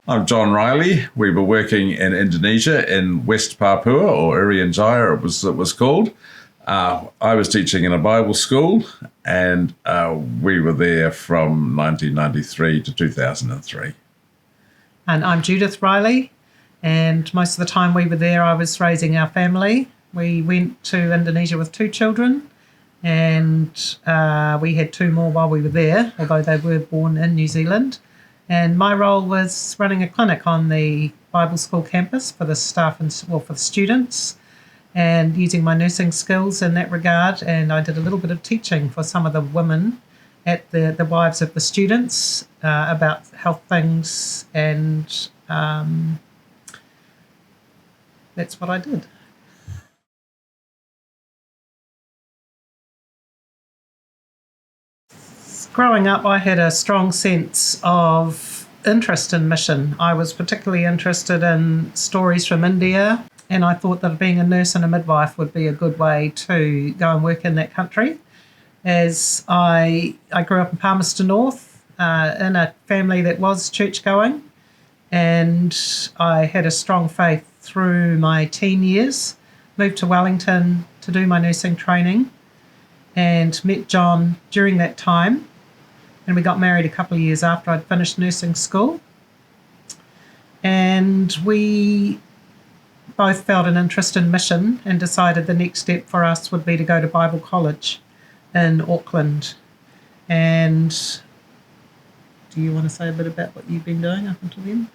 I'm John Riley. We were working in Indonesia in West Papua, or Irian Jaya it was called. I was teaching in a Bible school, and we were there from 1993 to 2003. And I'm Judith Riley, and most of the time we were there, I was raising our family. We went to Indonesia with 2 children, and we had 2 more while we were there, although they were born in New Zealand. And my role was running a clinic on the Bible school campus for the staff and for the students, and using my nursing skills in that regard. And I did a little bit of teaching for some of the women at the wives of the students about health things, and that's what I did. Growing up, I had a strong sense of interest in mission. I was particularly interested in stories from India, and I thought that being a nurse and a midwife would be a good way to go and work in that country. As I grew up in Palmerston North in a family that was church-going, and I had a strong faith through my teen years. Moved to Wellington to do my nursing training, and met John during that time. And we got married a couple of years after I'd finished nursing school. And we both felt an interest in mission and decided the next step for us would be to go to Bible college in Auckland. And do you want to say a bit about what you've been doing up until then?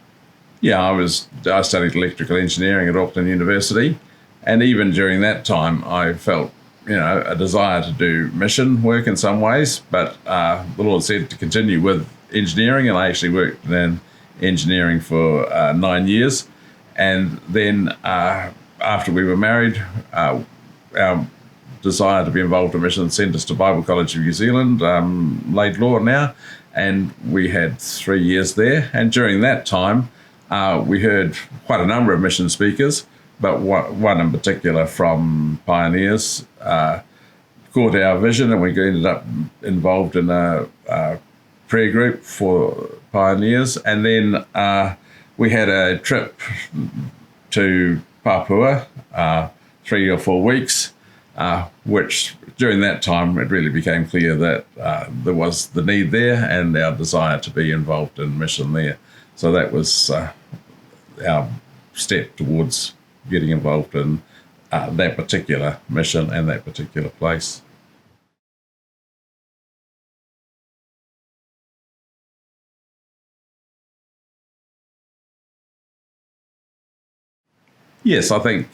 Yeah, I studied electrical engineering at Auckland University, and even during that time I felt a desire to do mission work in some ways, but the Lord said to continue with engineering, and I actually worked in engineering for 9 years. And then after we were married, our desire to be involved in mission sent us to Bible College of New Zealand, Laidlaw now, and we had 3 years there. And during that time, we heard quite a number of mission speakers, but one in particular from Pioneers caught our vision, and we ended up involved in a prayer group for Pioneers. And then we had a trip to Papua, 3 or 4 weeks, which during that time it really became clear that there was the need there and our desire to be involved in mission there. So that was our step towards getting involved in that particular mission and that particular place. Yes, I think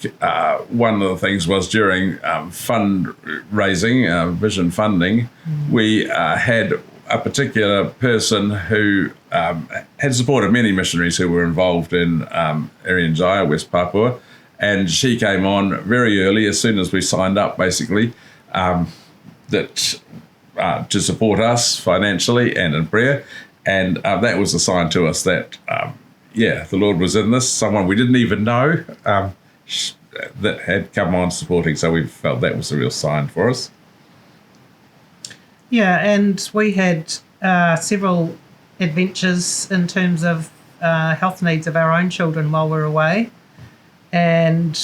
one of the things was during fundraising, vision funding, we had a particular person who had supported many missionaries who were involved in Irian Jaya, West Papua, and she came on very early, as soon as we signed up, basically, to support us financially and in prayer. And that was a sign to us that, the Lord was in this, someone we didn't even know that had come on supporting, so we felt that was a real sign for us. Yeah, and we had several adventures in terms of health needs of our own children while we were away. And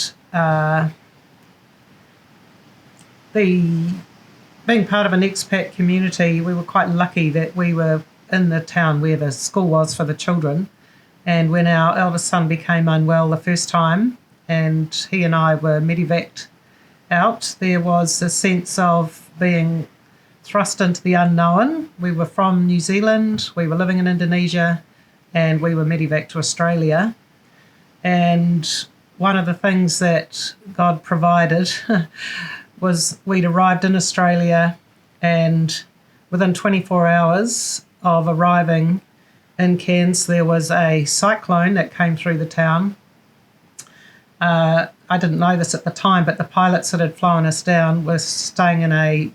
being part of an expat community, we were quite lucky that we were in the town where the school was for the children. And when our eldest son became unwell the first time, and he and I were medevaced out, there was a sense of being thrust into the unknown. We were from New Zealand, we were living in Indonesia, and we were medevaced to Australia. And one of the things that God provided was we'd arrived in Australia, and within 24 hours of arriving in Cairns, there was a cyclone that came through the town. I didn't know this at the time, but the pilots that had flown us down were staying in a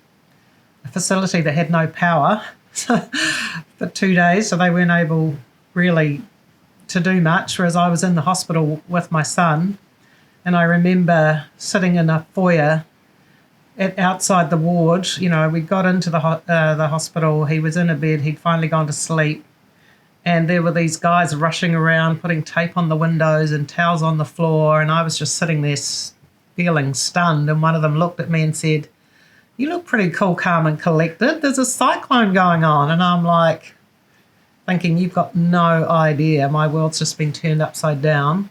facility that had no power for 2 days, so they weren't able really to do much, whereas I was in the hospital with my son. And I remember sitting in a foyer outside the ward. We got into the hospital, he was in a bed, he'd finally gone to sleep, And there were these guys rushing around, putting tape on the windows and towels on the floor. And I was just sitting there feeling stunned. And one of them looked at me and said, "You look pretty cool, calm and collected. There's a cyclone going on." And I'm like thinking, you've got no idea. My world's just been turned upside down.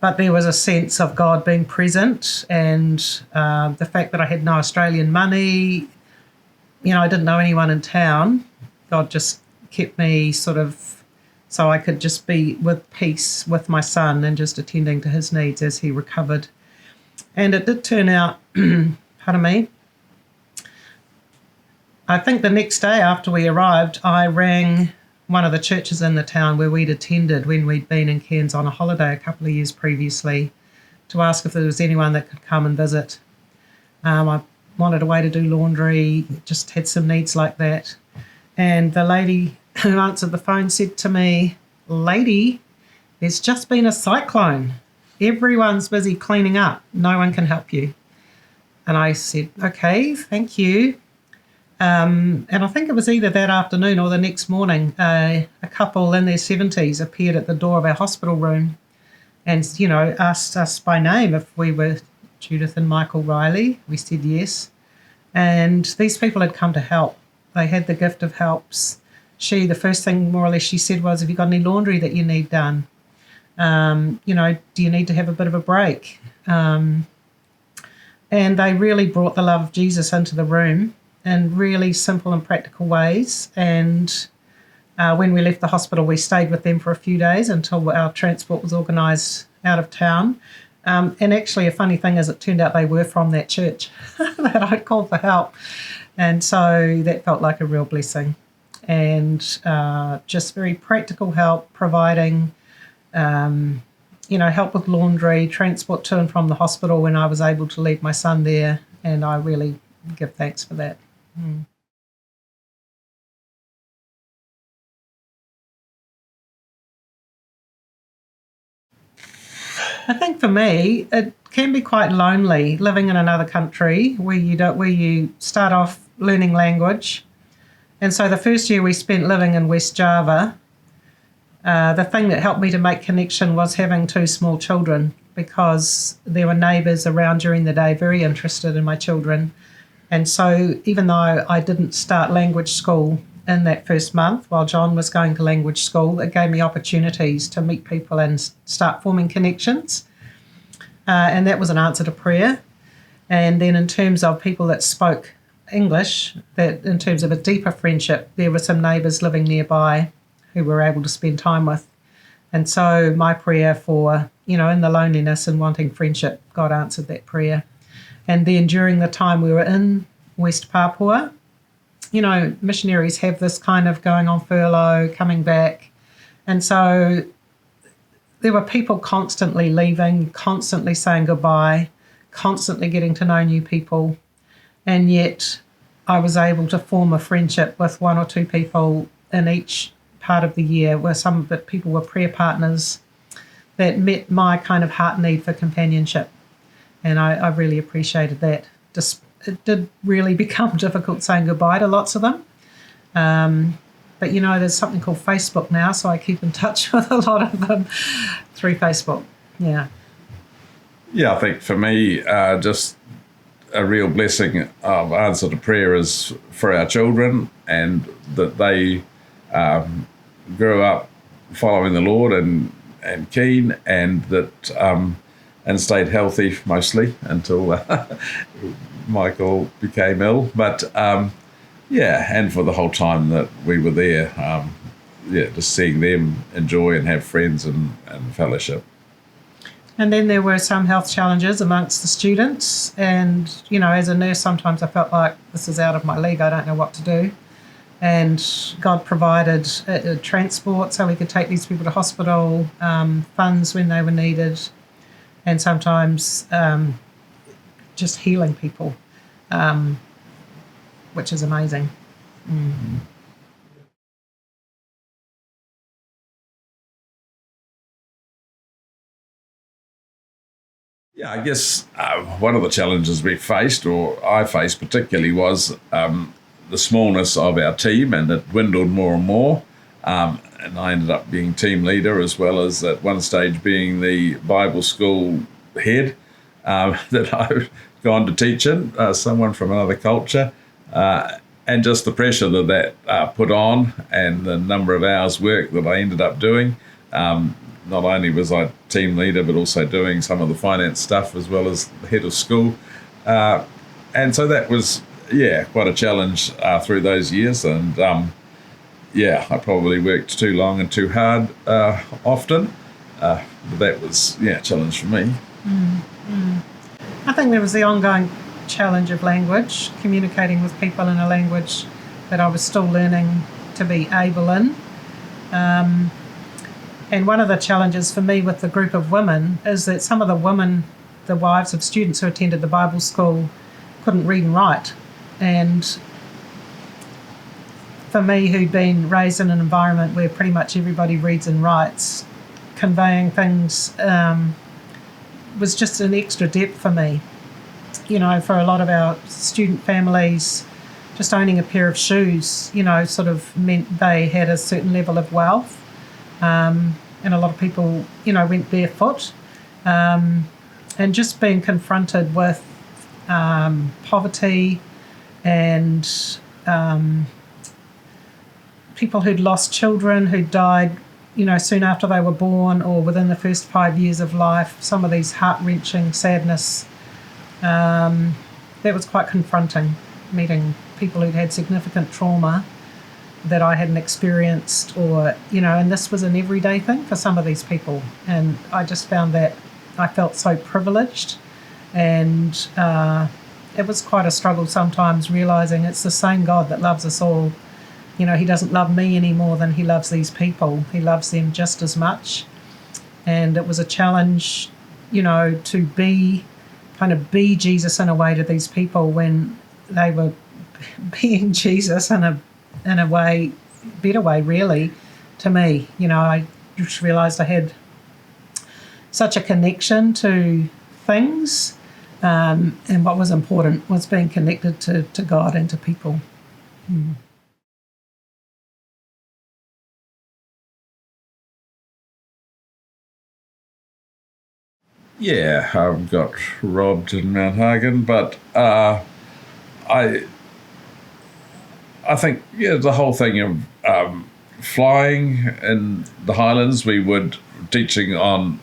But there was a sense of God being present, and the fact that I had no Australian money, I didn't know anyone in town. God just kept me so I could just be with peace with my son and just attending to his needs as he recovered. And it did turn out, pardon me, I think the next day after we arrived, I rang one of the churches in the town where we'd attended when we'd been in Cairns on a holiday a couple of years previously to ask if there was anyone that could come and visit. I wanted a way to do laundry, just had some needs like that. And the lady who answered the phone said to me, "Lady, there's just been a cyclone. Everyone's busy cleaning up. No one can help you." And I said, "Okay, thank you." And I think it was either that afternoon or the next morning, a couple in their 70s appeared at the door of our hospital room and, asked us by name if we were Judith and Michael Riley. We said yes. And these people had come to help. They had the gift of helps. The first thing more or less she said was, "Have you got any laundry that you need done? Do you need to have a bit of a break?" And they really brought the love of Jesus into the room in really simple and practical ways. And when we left the hospital, we stayed with them for a few days until our transport was organised out of town. And actually, a funny thing is, it turned out they were from that church that I'd called for help. And so that felt like a real blessing. And just very practical help, providing, help with laundry, transport to and from the hospital when I was able to leave my son there. And I really give thanks for that. I think for me, it can be quite lonely living in another country where you start off learning language. And so the first year we spent living in West Java, the thing that helped me to make connection was having two small children, because there were neighbours around during the day very interested in my children. And so even though I didn't start language school in that first month while John was going to language school, it gave me opportunities to meet people and start forming connections. And that was an answer to prayer. And then in terms of people that spoke English, that in terms of a deeper friendship, there were some neighbours living nearby who were able to spend time with. And so my prayer for, in the loneliness and wanting friendship, God answered that prayer. And then during the time we were in West Papua, missionaries have this kind of going on furlough, coming back. And so there were people constantly leaving, constantly saying goodbye, constantly getting to know new people. And yet I was able to form a friendship with one or two people in each part of the year, where some of the people were prayer partners that met my kind of heart need for companionship. And I really appreciated that. It did really become difficult saying goodbye to lots of them. But, there's something called Facebook now, so I keep in touch with a lot of them through Facebook. Yeah. Yeah, I think for me, just a real blessing of answer to prayer is for our children, and that they grew up following the Lord and keen, and that and stayed healthy mostly until Michael became ill. But and for the whole time that we were there, just seeing them enjoy and have friends and fellowship. And then there were some health challenges amongst the students. And, as a nurse, sometimes I felt like this is out of my league. I don't know what to do. And God provided transport so we could take these people to hospital, funds when they were needed, and sometimes just healing people, which is amazing. Mm. Yeah, I guess one of the challenges we faced, or I faced particularly, was the smallness of our team, and it dwindled more and more. And I ended up being team leader, as well as at one stage being the Bible school head that I've gone to teach in, someone from another culture. And just the pressure that put on, and the number of hours work that I ended up doing. Not only was I team leader, but also doing some of the finance stuff as well as the head of school. And so that was, quite a challenge through those years. And I probably worked too long and too hard often. But that was, a challenge for me. I think there was the ongoing challenge of language, communicating with people in a language that I was still learning to be able in. And one of the challenges for me with the group of women is that some of the women, the wives of students who attended the Bible school, couldn't read and write. And for me, who'd been raised in an environment where pretty much everybody reads and writes, conveying things was just an extra depth for me. For a lot of our student families, just owning a pair of shoes, sort of meant they had a certain level of wealth. And a lot of people, went barefoot. And just being confronted with poverty and people who'd lost children, who'd died, soon after they were born or within the first 5 years of life, some of these heart-wrenching sadness. That was quite confronting, meeting people who'd had significant trauma that I hadn't experienced, or, and this was an everyday thing for some of these people. And I just found that I felt so privileged, and it was quite a struggle sometimes realising it's the same God that loves us all. He doesn't love me any more than he loves these people. He loves them just as much. And it was a challenge, to be Jesus in a way to these people when they were being Jesus in a better way, really, to me. I just realised I had such a connection to things, and what was important was being connected to God and to people. Yeah, I got robbed in Mount Hagen, but I think, the whole thing of flying in the Highlands, we would teaching on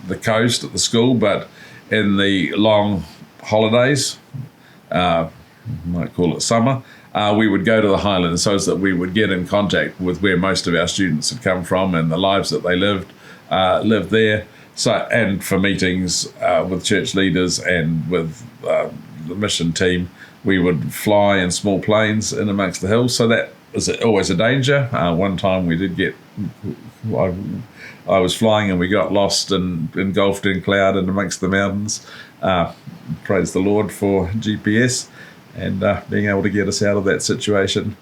the coast at the school, but in the long holidays, might call it summer, we would go to the Highlands so that we would get in contact with where most of our students had come from and the lives that they lived there. So, and for meetings with church leaders and with the mission team, we would fly in small planes in amongst the hills. So that was always a danger. One time we did get, I was flying and we got lost and engulfed in cloud and amongst the mountains. Praise the Lord for GPS and being able to get us out of that situation.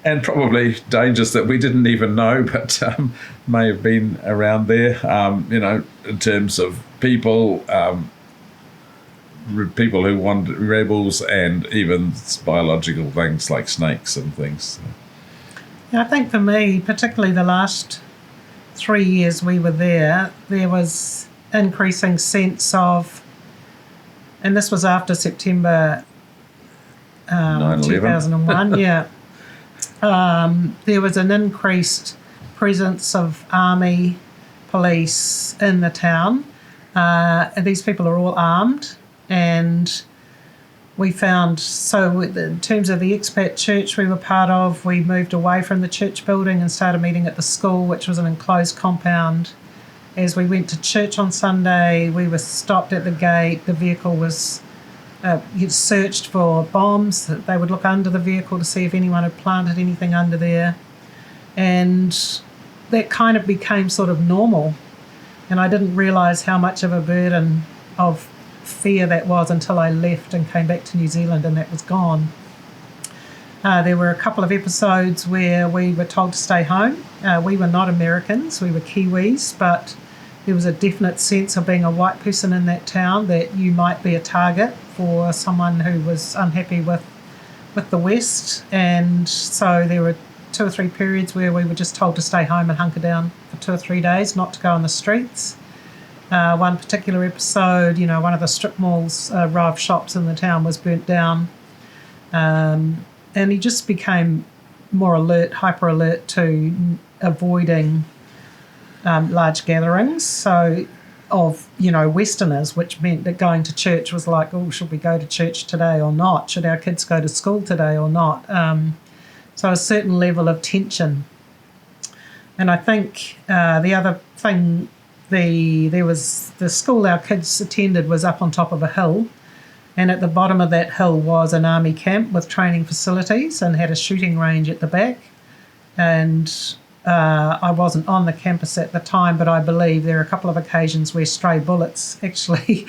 And probably dangers that we didn't even know, but may have been around there, in terms of people, people who wanted rebels, and even biological things like snakes and things. I think for me, particularly the last 3 years we were there was increasing sense of, and this was after September 2001, yeah. There was an increased presence of army, police in the town. And these people are all armed, and we found, so in terms of the expat church we were part of, we moved away from the church building and started meeting at the school, which was an enclosed compound. As we went to church on Sunday, we were stopped at the gate. The vehicle was searched for bombs. They would look under the vehicle to see if anyone had planted anything under there. And that kind of became sort of normal. And I didn't realise how much of a burden of fear that was until I left and came back to New Zealand, and that was gone. There were a couple of episodes where we were told to stay home. We were not Americans, we were Kiwis, but there was a definite sense of being a white person in that town that you might be a target for someone who was unhappy with the West. And so there were 2 or 3 periods where we were just told to stay home and hunker down for 2 or 3 days, not to go on the streets. One particular episode, one of the strip malls, row of shops in the town was burnt down. And he just became more alert, hyper alert to avoiding large gatherings. So of, Westerners, which meant that going to church was like, oh, should we go to church today or not? Should our kids go to school today or not? So a certain level of tension. And I think the other thing, there was the school our kids attended was up on top of a hill, and at the bottom of that hill was an army camp with training facilities and had a shooting range at the back. And I wasn't on the campus at the time, but I believe there are a couple of occasions where stray bullets actually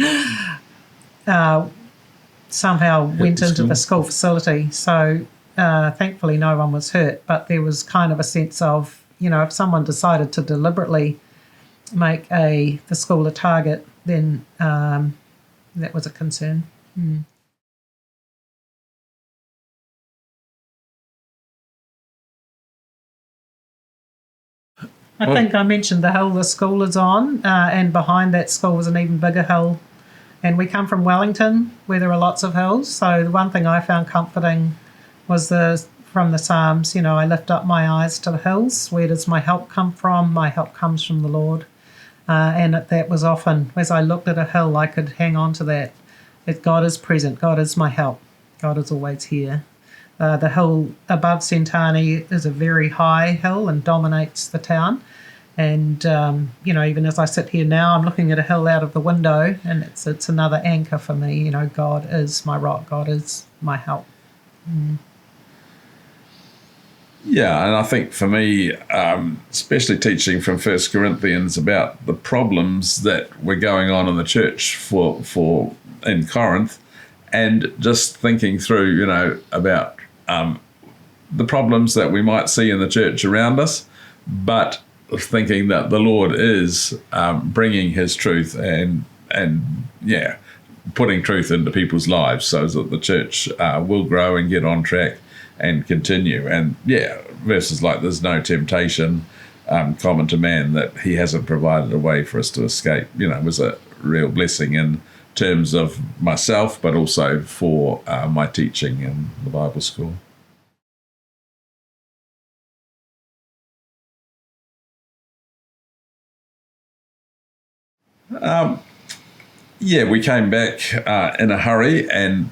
somehow went into the school facility. So thankfully no one was hurt, but there was kind of a sense of, if someone decided to deliberately make the school a target, then that was a concern. I think I mentioned the hill the school is on, and behind that school was an even bigger hill. And we come from Wellington, where there are lots of hills. So the one thing I found comforting was from the Psalms, I lift up my eyes to the hills. Where does my help come from? My help comes from the Lord. And that was often, as I looked at a hill, I could hang on to that God is present, God is my help, God is always here. The hill above Centani is a very high hill and dominates the town. And, even as I sit here now, I'm looking at a hill out of the window, and it's another anchor for me. God is my rock, God is my help. Yeah, and I think for me, especially teaching from 1 Corinthians about the problems that were going on in the church for in Corinth, and just thinking through, about the problems that we might see in the church around us, but thinking that the Lord is bringing his truth and putting truth into people's lives so that the church will grow and get on track and continue. And verses like there's no temptation common to man that he hasn't provided a way for us to escape, was a real blessing in terms of myself, but also for my teaching in the Bible school. We came back in a hurry, and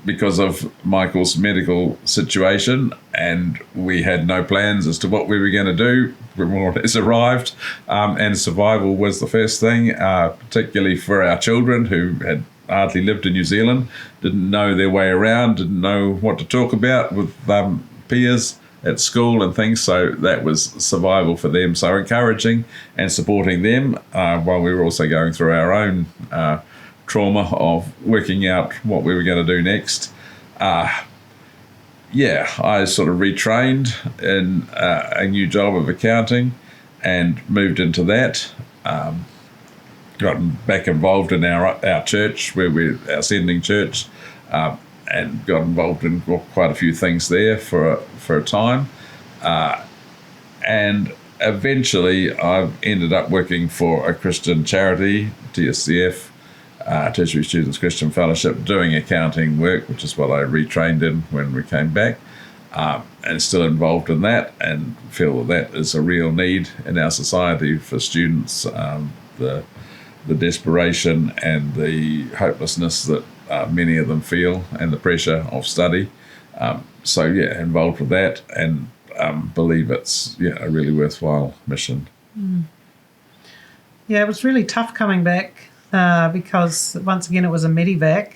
because of Michael's medical situation, and we had no plans as to what we were going to do. We more or less arrived, and survival was the first thing, particularly for our children who had hardly lived in New Zealand, didn't know their way around, didn't know what to talk about with peers at school and things, so that was survival for them. So encouraging and supporting them while we were also going through our own trauma of working out what we were going to do next. I sort of retrained in a new job of accounting and moved into that. Gotten back involved in our church, our sending church, and got involved in quite a few things there for a time. And eventually I've ended up working for a Christian charity, TSCF, Tertiary Students Christian Fellowship, doing accounting work, which is what I retrained in when we came back, and still involved in that, and feel that is a real need in our society for students, the desperation and the hopelessness that many of them feel, and the pressure of study. Involved with that, and believe it's a really worthwhile mission. It was really tough coming back because once again it was a medivac,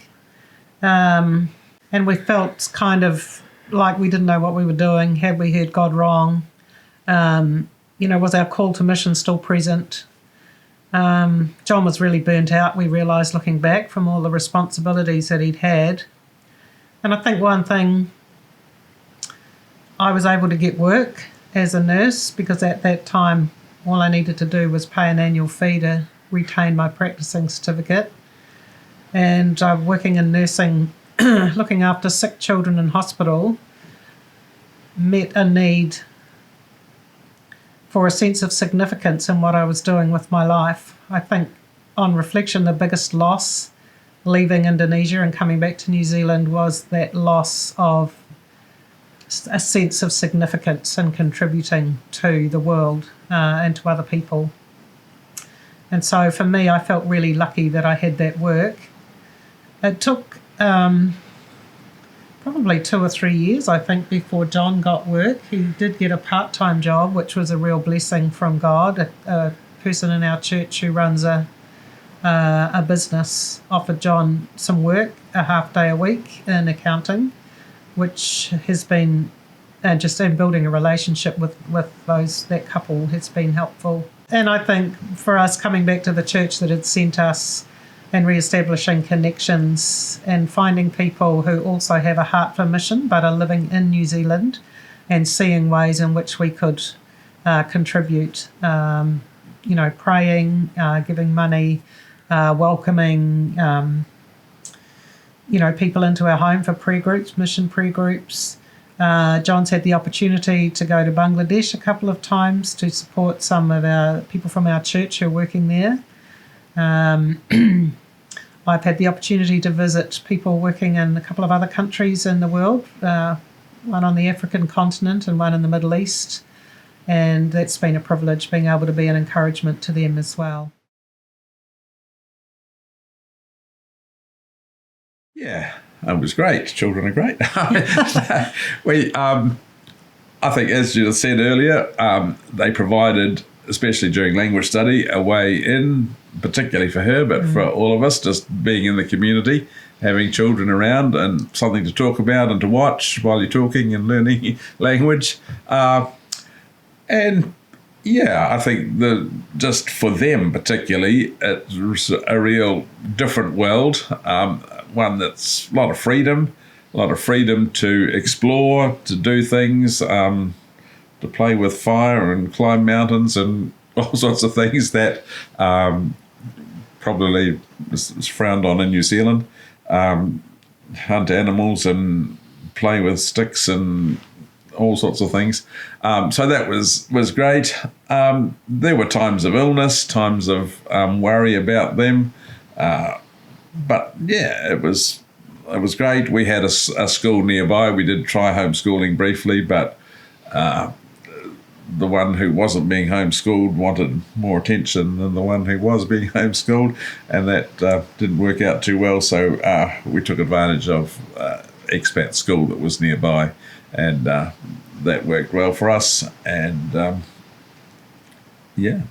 and we felt kind of like we didn't know what we were doing. Had we heard God wrong? Was our call to mission still present? John was really burnt out, we realised looking back, from all the responsibilities that he'd had. And I think one thing, I was able to get work as a nurse because at that time all I needed to do was pay an annual fee to retain my practicing certificate. And working in nursing, looking after sick children in hospital, met a need for a sense of significance in what I was doing with my life. I think on reflection, the biggest loss leaving Indonesia and coming back to New Zealand was that loss of a sense of significance and contributing to the world and to other people. And so for me, I felt really lucky that I had that work. It took probably 2 or 3 years, I think, before John got work. He did get a part-time job, which was a real blessing from God. A person in our church who runs a business offered John some work, a half day a week in accounting, which has been, and just in building a relationship with that couple has been helpful. And I think for us coming back to the church that had sent us and re-establishing connections and finding people who also have a heart for mission but are living in New Zealand and seeing ways in which we could contribute, praying, giving money, welcoming, people into our home for prayer groups, mission prayer groups. John's had the opportunity to go to Bangladesh a couple of times to support some of our people from our church who are working there. I've had the opportunity to visit people working in a couple of other countries in the world, one on the African continent and one in the Middle East, and that's been a privilege being able to be an encouragement to them as well. Yeah, it was great. Children are great. I think, as Judith said earlier, they provided, especially during language study, a way in, particularly for her, but for all of us, just being in the community, having children around and something to talk about and to watch while you're talking and learning language. And yeah, I think just for them particularly, it's a real different world, one that's a lot of freedom to explore, to do things, to play with fire and climb mountains and all sorts of things that probably is frowned on in New Zealand. Hunt animals and play with sticks and all sorts of things. So that was great. There were times of illness, times of worry about them. But yeah, it was great. We had a school nearby. We did try homeschooling briefly, but the one who wasn't being homeschooled wanted more attention than the one who was being homeschooled, and that didn't work out too well. So we took advantage of expat school that was nearby, and that worked well for us. And yeah,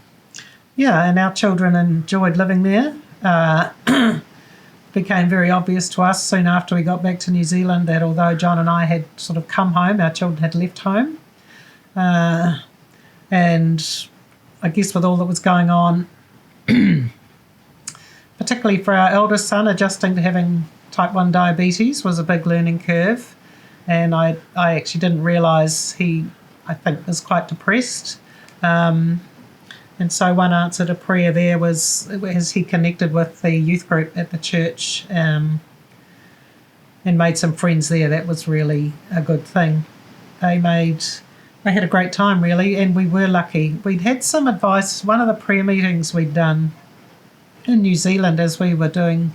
and our children enjoyed living there. Became very obvious to us soon after we got back to New Zealand that although John and I had sort of come home, our children had left home. And I guess with all that was going on, particularly for our eldest son, adjusting to having type 1 diabetes was a big learning curve. And I actually didn't realise he, I think, was quite depressed. And so one answer to prayer there was as he connected with the youth group at the church and made some friends there. That was really a good thing. They had a great time, really, and we were lucky. We'd had some advice. One of the prayer meetings we'd done in New Zealand as we were doing,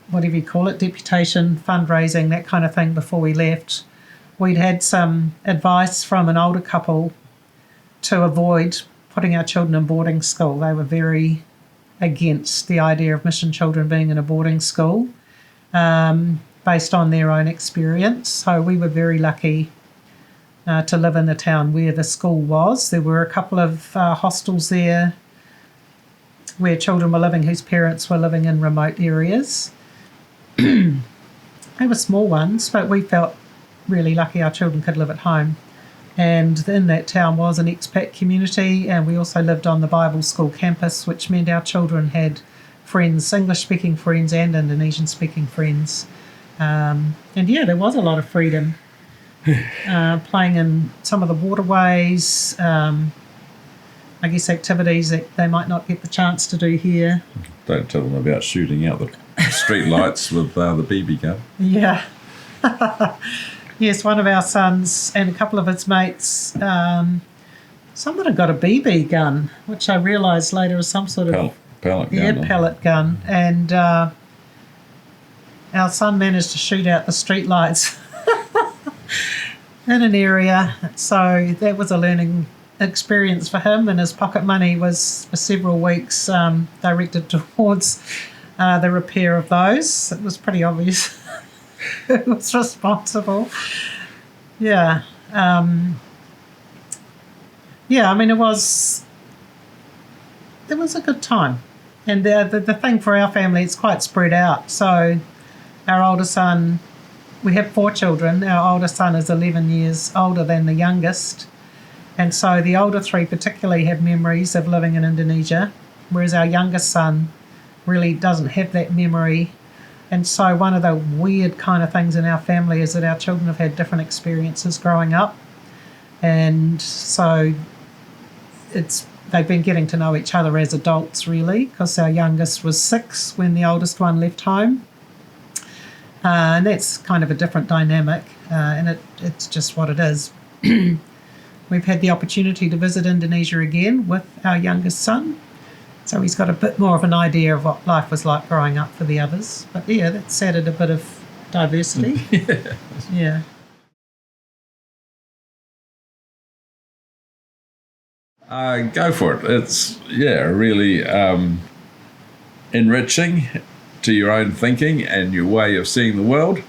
whatever you call it, deputation, fundraising, that kind of thing before we left, we'd had some advice from an older couple to avoid putting our children in boarding school. They were very against the idea of mission children being in a boarding school based on their own experience. So we were very lucky to live in the town where the school was. There were a couple of hostels there where children were living whose parents were living in remote areas. They were small ones, but we felt really lucky our children could live at home. And in that town was an expat community, and we also lived on the Bible school campus, which meant our children had friends, English-speaking friends and Indonesian-speaking friends. And yeah, there was a lot of freedom. Playing in some of the waterways, I guess activities that they might not get the chance to do here. Don't tell them about shooting out the street lights with the BB gun. Yeah. Yes, one of our sons and a couple of his mates Someone had got a BB gun, which I realised later was some sort of pellet gun. pellet gun, and our son managed to shoot out the street lights in an area. So that was a learning experience for him, and his pocket money was for several weeks directed towards the repair of those. It was pretty obvious who was responsible. Yeah. I mean, it was a good time. And the thing for our family, it's quite spread out. So our older son, we have 4 children. Our older son is 11 years older than the youngest. And so the older 3 particularly have memories of living in Indonesia, whereas our youngest son really doesn't have that memory. And so one of the weird kind of things in our family is that our children have had different experiences growing up. And so they've been getting to know each other as adults, really, because our youngest was 6 when the oldest one left home. And that's kind of a different dynamic, and it's just what it is. We've had the opportunity to visit Indonesia again with our youngest son, so he's got a bit more of an idea of what life was like growing up for the others. But yeah, that's added a bit of diversity. Yeah. Go for it. It's, really enriching to your own thinking and your way of seeing the world.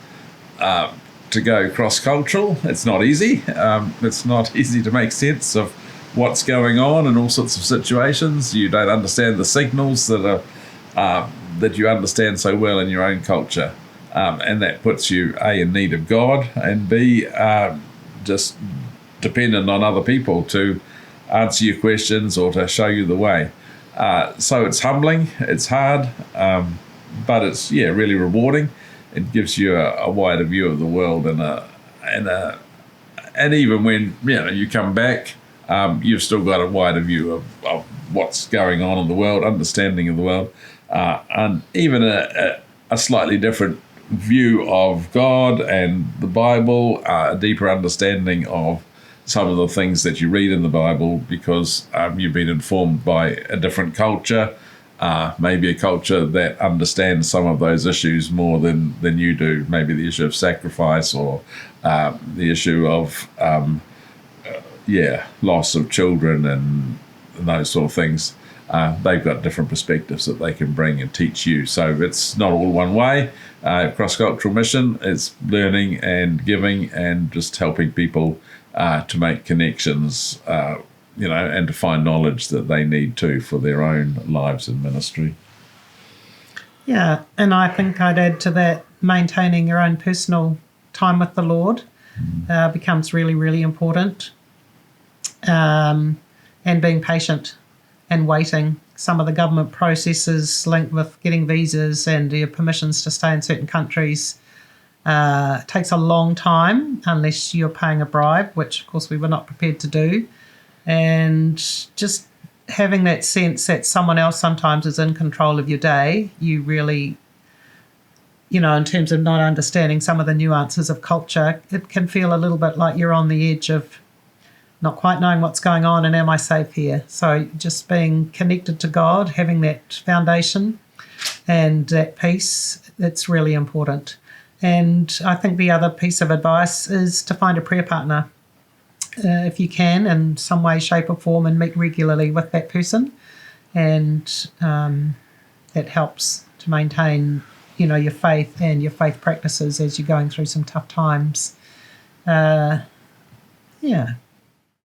To go cross-cultural, it's not easy. It's not easy to make sense of what's going on in all sorts of situations. You don't understand the signals that you understand so well in your own culture. And that puts you, A, in need of God, and B, just dependent on other people to answer your questions or to show you the way. So it's humbling, it's hard, but it's really rewarding. It gives you a wider view of the world, and even when you come back, you've still got a wider view of what's going on in the world, understanding of the world, and even a slightly different view of God and the Bible, a deeper understanding of some of the things that you read in the Bible, because you've been informed by a different culture, maybe a culture that understands some of those issues more than you do, maybe the issue of sacrifice or the issue of loss of children and those sort of things. They've got different perspectives that they can bring and teach you. So it's not all one way. Cross-cultural mission is learning and giving and just helping people to make connections, and to find knowledge that they need to for their own lives and ministry. Yeah, and I think I'd add to that, maintaining your own personal time with the Lord becomes really, really important, and being patient and waiting. Some of the government processes linked with getting visas and your permissions to stay in certain countries takes a long time unless you're paying a bribe, which of course we were not prepared to do. And just having that sense that someone else sometimes is in control of your day, you really, in terms of not understanding some of the nuances of culture, it can feel a little bit like you're on the edge of not quite knowing what's going on and am I safe here? So just being connected to God, having that foundation and that peace, that's really important. And I think the other piece of advice is to find a prayer partner if you can, in some way, shape or form, and meet regularly with that person. And it helps to maintain, your faith and your faith practices as you're going through some tough times. Yeah.